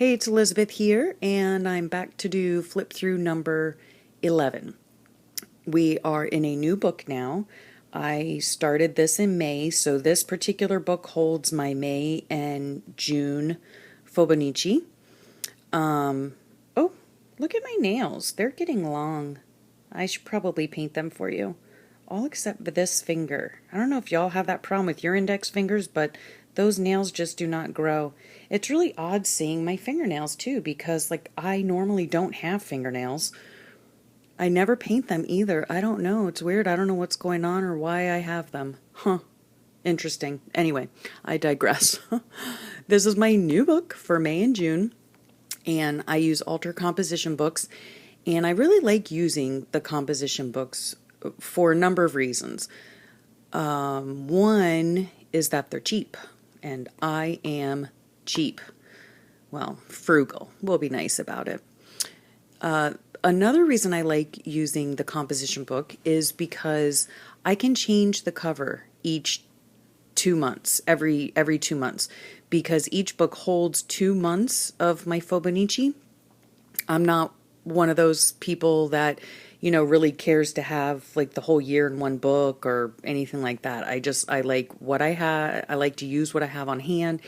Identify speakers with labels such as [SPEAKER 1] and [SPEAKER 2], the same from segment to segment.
[SPEAKER 1] Hey, it's Elizabeth here, and I'm back to do flip through number 11. We are in a new book now. I started this in May, so this particular book holds my May and June Fibonacci. Oh, look at my nails. They're getting long. I should probably paint them for you. All except for this finger. I don't know if y'all have that problem with your index fingers, but those nails just do not grow. It's really odd seeing my fingernails too, because I normally don't have fingernails. I never paint them either. I don't know. It's weird. I don't know what's going on or why I have them. Huh. Interesting. Anyway, I digress. This is my new book for May and June, and I use Alter composition books, and I really like using the composition books for a number of reasons. One is that they're cheap, and I am cheap. Well, frugal. We'll be nice about it. Another reason I like using the composition book is because I can change the cover each 2 months, every 2 months, because each book holds 2 months of my Fibonacci. I'm not one of those people that, really cares to have like the whole year in one book or anything like that. I like what I have. I like to use what I have on hand,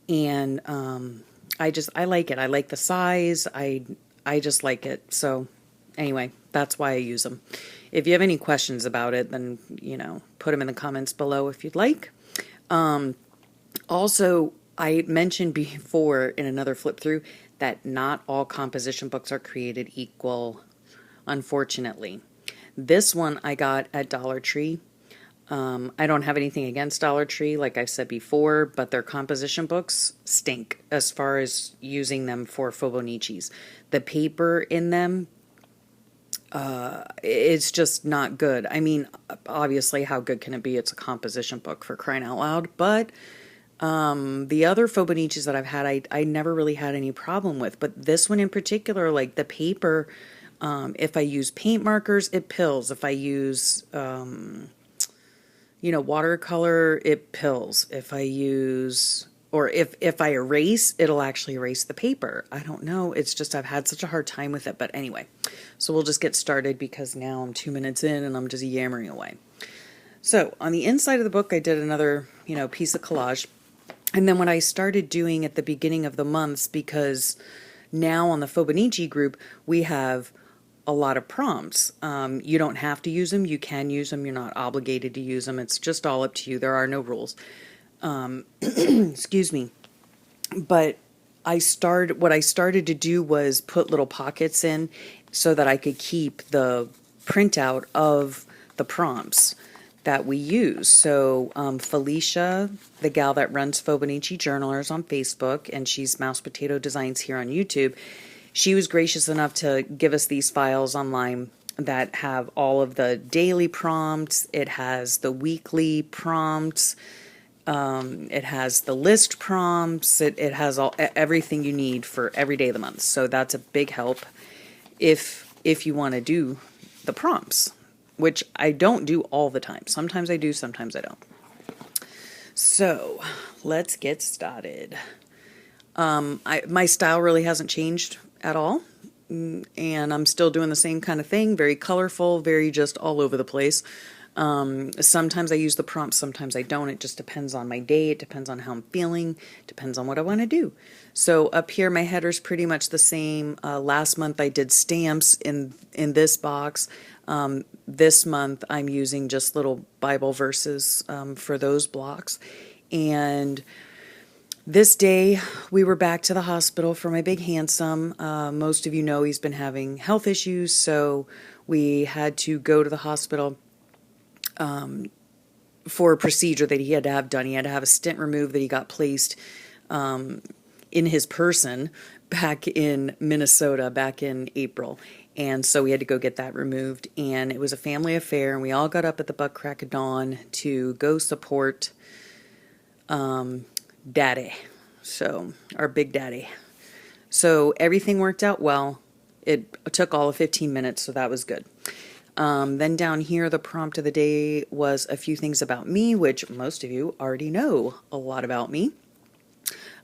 [SPEAKER 1] and I like it. I like the size. I just like it. So anyway, that's why I use them. If you have any questions about it, then, put them in the comments below if you'd like. Also, I mentioned before in another flip through that not all composition books are created equal, unfortunately. This one I got at Dollar Tree. I don't have anything against Dollar Tree, like I've said before, but their composition books stink as far as using them for Fibonacci's. The paper in them, it's just not good. I mean, obviously, how good can it be? It's a composition book, for crying out loud. But the other Fibonacci's that I've had, I never really had any problem with. But this one in particular, like the paper, if I use paint markers, it pills. If I use watercolor, it pills. If I use, or if I erase, it'll actually erase the paper. I don't know. It's just I've had such a hard time with it. But anyway, so we'll just get started because now I'm 2 minutes in and I'm just yammering away. So on the inside of the book, I did another, piece of collage. And then what I started doing at the beginning of the months, because now on the Fibonacci group, we have a lot of prompts. You don't have to use them. You can use them. You're not obligated to use them. It's just all up to you. There are no rules. Excuse me. But what I started to do was put little pockets in so that I could keep the printout of the prompts that we use. So Felicia, the gal that runs Fibonacci Journalers on Facebook, and she's Mouse Potato Designs here on YouTube, she was gracious enough to give us these files online that have all of the daily prompts. It has the weekly prompts. It has the list prompts. It has everything you need for every day of the month. So that's a big help if you want to do the prompts, which I don't do all the time. Sometimes I do, sometimes I don't. So let's get started. My style really hasn't changed at all, and I'm still doing the same kind of thing, very colorful, very just all over the place. Sometimes I use the prompts, sometimes I don't. It just depends on my day, it depends on how I'm feeling, depends on what I want to do. So up here, my header's pretty much the same. Last month I did stamps in this box. This month I'm using just little Bible verses for those blocks. And this day, we were back to the hospital for my big handsome. Most of you know he's been having health issues, so we had to go to the hospital for a procedure that he had to have done. He had to have a stent removed that he got placed in his person back in Minnesota back in April. And so we had to go get that removed, and it was a family affair, and we all got up at the butt crack of dawn to go support Daddy, so our big daddy. So everything worked out well. It took all of 15 minutes, so that was good. Then down here, the prompt of the day was a few things about me, which most of you already know a lot about me.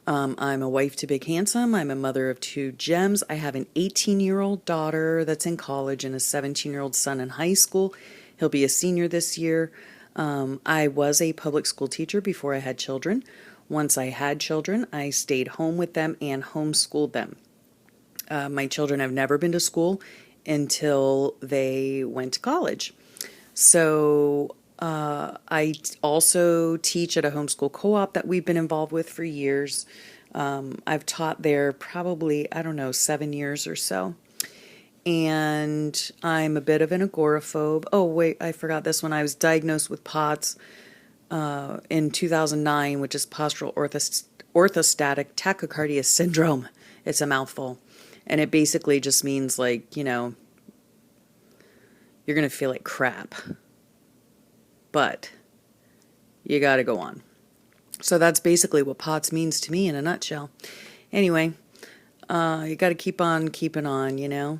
[SPEAKER 1] I'm a wife to Big Handsome. I'm a mother of two gems. I have an 18-year-old daughter that's in college and a 17-year-old son in high school. He'll be a senior this year. I was a public school teacher before I had children. Once I had children, I stayed home with them and homeschooled them. My children have never been to school until they went to college. So I also teach at a homeschool co-op that we've been involved with for years. I've taught there probably, I don't know, 7 years or so. And I'm a bit of an agoraphobe. Oh, wait, I forgot this one. I was diagnosed with POTS in 2009, which is postural orthostatic tachycardia syndrome. It's a mouthful. And it basically just means, like, you know, you're going to feel like crap. But you got to go on. So that's basically what POTS means to me in a nutshell. Anyway, you got to keep on keeping on, you know.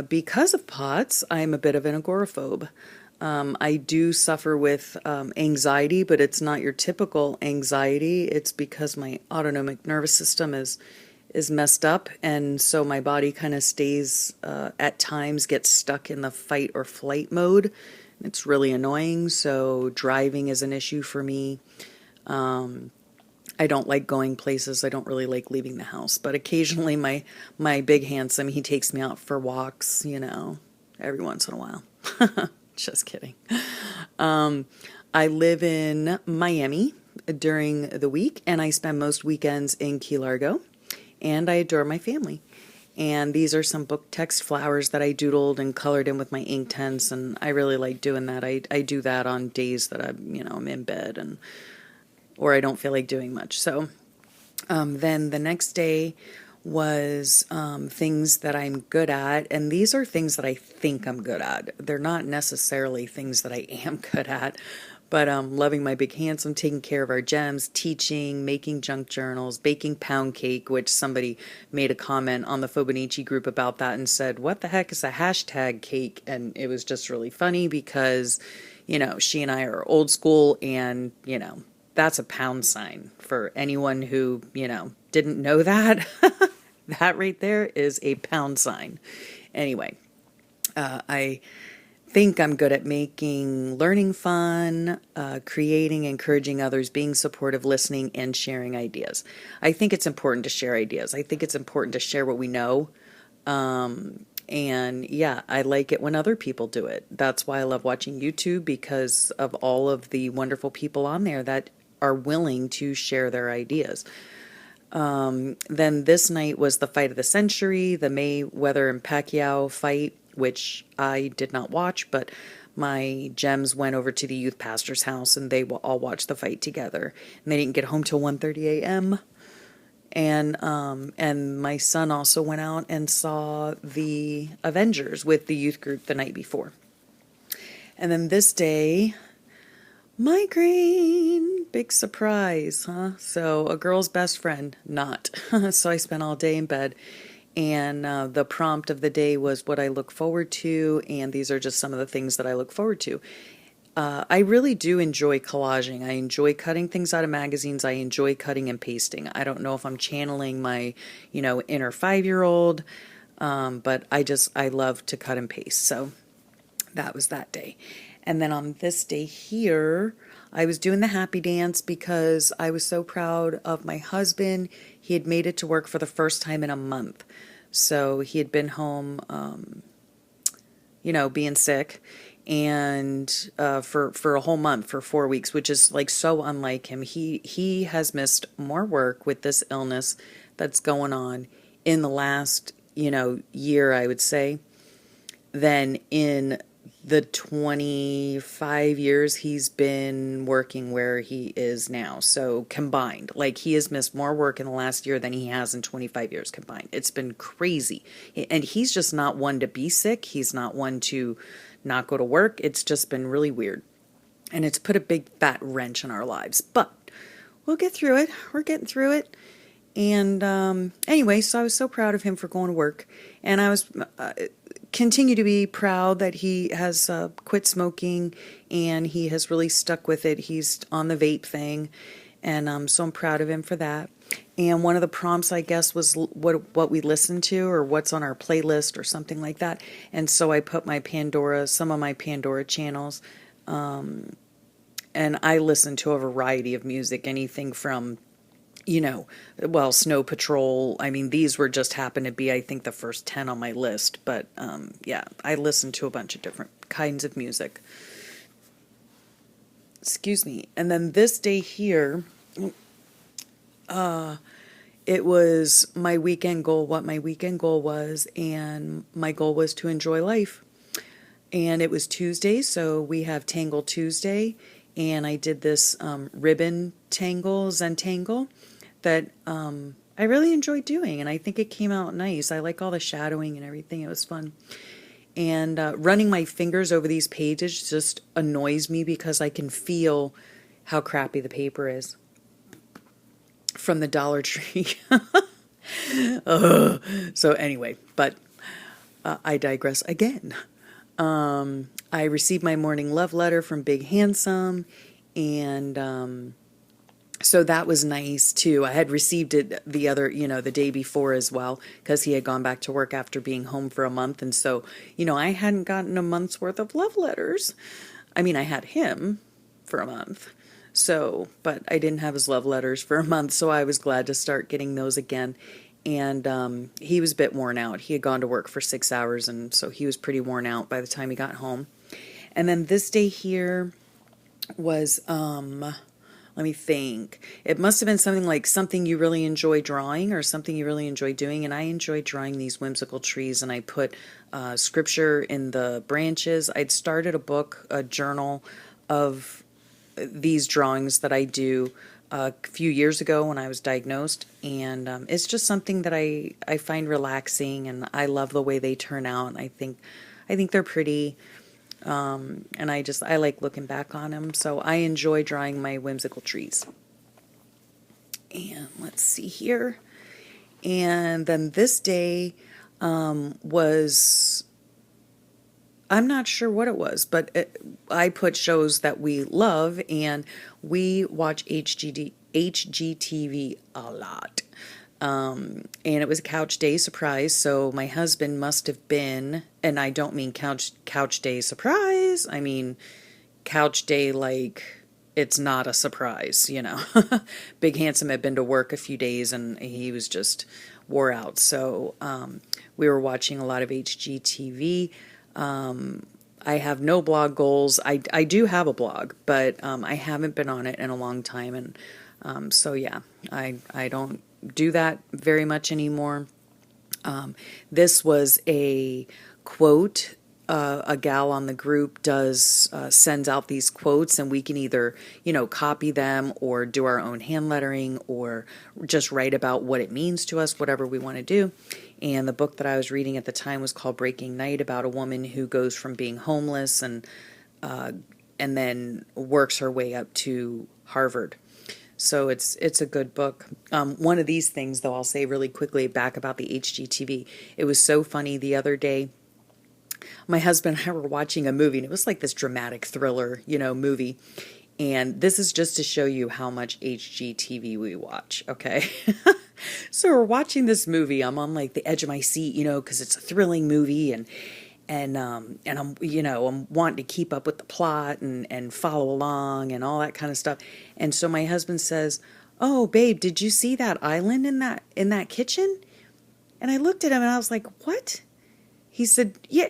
[SPEAKER 1] Because of POTS, I'm a bit of an agoraphobe. I do suffer with anxiety, but it's not your typical anxiety. It's because my autonomic nervous system is messed up, and so my body kind of stays, at times, gets stuck in the fight or flight mode. It's really annoying, so driving is an issue for me. I don't like going places. I don't really like leaving the house, but occasionally my Big Handsome, he takes me out for walks, you know, every once in a while. Just kidding. I live in Miami during the week, and I spend most weekends in Key Largo, and I adore my family. And these are some book text flowers that I doodled and colored in with my Inktense, and I really like doing that. I do that on days that I'm in bed or I don't feel like doing much. So then the next day was things that I'm good at, and these are things that I think I'm good at. They're not necessarily things that I am good at, but loving my Big Handsome, taking care of our gems, teaching, making junk journals, baking pound cake, which somebody made a comment on the Fobonichi group about that and said, what the heck is a hashtag cake? And it was just really funny because, you know, she and I are old school, and, you know, that's a pound sign for anyone who, you know, didn't know that. That right there is a pound sign. Anyway, I think I'm good at making learning fun, creating, encouraging others, being supportive, listening, and sharing ideas. I think it's important to share ideas. I think it's important to share what we know. And yeah, I like it when other people do it. That's why I love watching YouTube, because of all of the wonderful people on there that are willing to share their ideas. Then this night was the fight of the century, the Mayweather and Pacquiao fight, which I did not watch, but my gems went over to the youth pastor's house and they all watched the fight together. And they didn't get home till 1:30 a.m. And my son also went out and saw the Avengers with the youth group the night before. And then this day, migraine, big surprise, huh? So a girl's best friend, not. So I spent all day in bed. And the prompt of the day was what I look forward to, and these are just some of the things that I look forward to. I really do enjoy collaging. I enjoy cutting things out of magazines. I enjoy cutting and pasting. I don't know if I'm channeling my, inner 5-year-old, but I love to cut and paste. So that was that day. And then on this day here, I was doing the happy dance because I was so proud of my husband. He had made it to work for the first time in a month. So he had been home, being sick, and for a whole month, for 4 weeks, which is like so unlike him. He has missed more work with this illness that's going on in the last, year, I would say, than in the 25 years he's been working where he is now. So combined, like, he has missed more work in the last year than he has in 25 years combined. It's been crazy. And he's just not one to be sick. He's not one to not go to work. It's just been really weird. And it's put a big fat wrench in our lives. But we'll get through it. We're getting through it. And anyway, so I was so proud of him for going to work. And I was continue to be proud that he has quit smoking, and he has really stuck with it. He's on the vape thing. And so I'm proud of him for that. And one of the prompts, I guess, was what we listened to or what's on our playlist or something like that. And so I put some of my Pandora channels, and I listen to a variety of music, anything from, Snow Patrol. I mean, these were just happened to be, I think, the first 10 on my list. But yeah, I listen to a bunch of different kinds of music. Excuse me. And then this day here, it was my weekend goal, what my weekend goal was, and my goal was to enjoy life. And it was Tuesday, so we have Tangle Tuesday, and I did this ribbon tangle, Zentangle, that I really enjoyed doing, and I think it came out nice. I like all the shadowing and everything. It was fun. And running my fingers over these pages just annoys me because I can feel how crappy the paper is from the Dollar Tree. So anyway, but I digress again. I received my morning love letter from Big Handsome, and so that was nice too. I had received it the day before as well, because he had gone back to work after being home for a month, and so, I hadn't gotten a month's worth of love letters. I mean, I had him for a month. So, but I didn't have his love letters for a month, so I was glad to start getting those again. And he was a bit worn out. He had gone to work for 6 hours, and so he was pretty worn out by the time he got home. And then this day here was, let me think. It must have been something like something you really enjoy drawing or something you really enjoy doing. And I enjoyed drawing these whimsical trees, and I put scripture in the branches. I'd started a journal of these drawings that I do a few years ago when I was diagnosed, and it's just something that I find relaxing, and I love the way they turn out. And I think they're pretty, and I like looking back on them. So I enjoy drawing my whimsical trees. And let's see here, and then this day was, I'm not sure what it was, but I put shows that we love, and we watch HGTV a lot. And it was a couch day surprise, so my husband must have been, and I don't mean couch day surprise, I mean couch day like it's not a surprise, Big Handsome had been to work a few days, and he was just wore out, so we were watching a lot of HGTV. I have no blog goals. I do have a blog, but I haven't been on it in a long time, and so yeah, I don't do that very much anymore. This was a quote. A gal on the group sends out these quotes, and we can either copy them or do our own hand lettering or just write about what it means to us, whatever we want to do. And the book that I was reading at the time was called Breaking Night, about a woman who goes from being homeless and then works her way up to Harvard. So it's a good book. One of these things, though, I'll say really quickly back about the HGTV. It was so funny the other day. My husband and I were watching a movie, and it was like this dramatic thriller, movie. And this is just to show you how much HGTV we watch, okay? So we're watching this movie. I'm on like the edge of my seat, because it's a thrilling movie, and I'm I'm wanting to keep up with the plot and follow along and all that kind of stuff. And so my husband says, "Oh, babe, did you see that island in that kitchen?" And I looked at him and I was like, "What?" He said, "Yeah,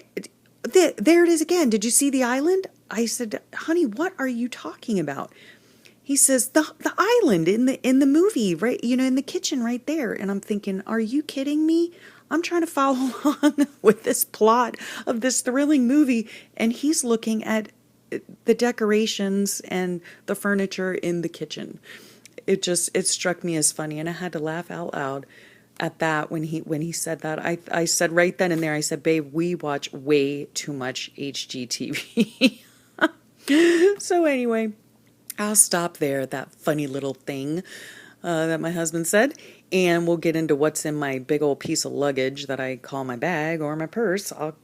[SPEAKER 1] there it is again. Did you see the island?" I said, "Honey, what are you talking about?" He says, the island in the movie, right, in the kitchen right there. And I'm thinking, are you kidding me? I'm trying to follow along with this plot of this thrilling movie, and he's looking at the decorations and the furniture in the kitchen. It struck me as funny, and I had to laugh out loud at that when he said that. I said right then and there, I said, "Babe, we watch way too much HGTV." So anyway, I'll stop there at that funny little thing that my husband said, and we'll get into what's in my big old piece of luggage that I call my bag or my purse. I'll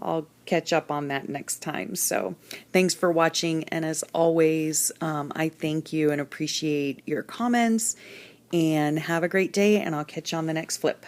[SPEAKER 1] I'll catch up on that next time. So thanks for watching. And as always, I thank you and appreciate your comments, and have a great day, and I'll catch you on the next flip.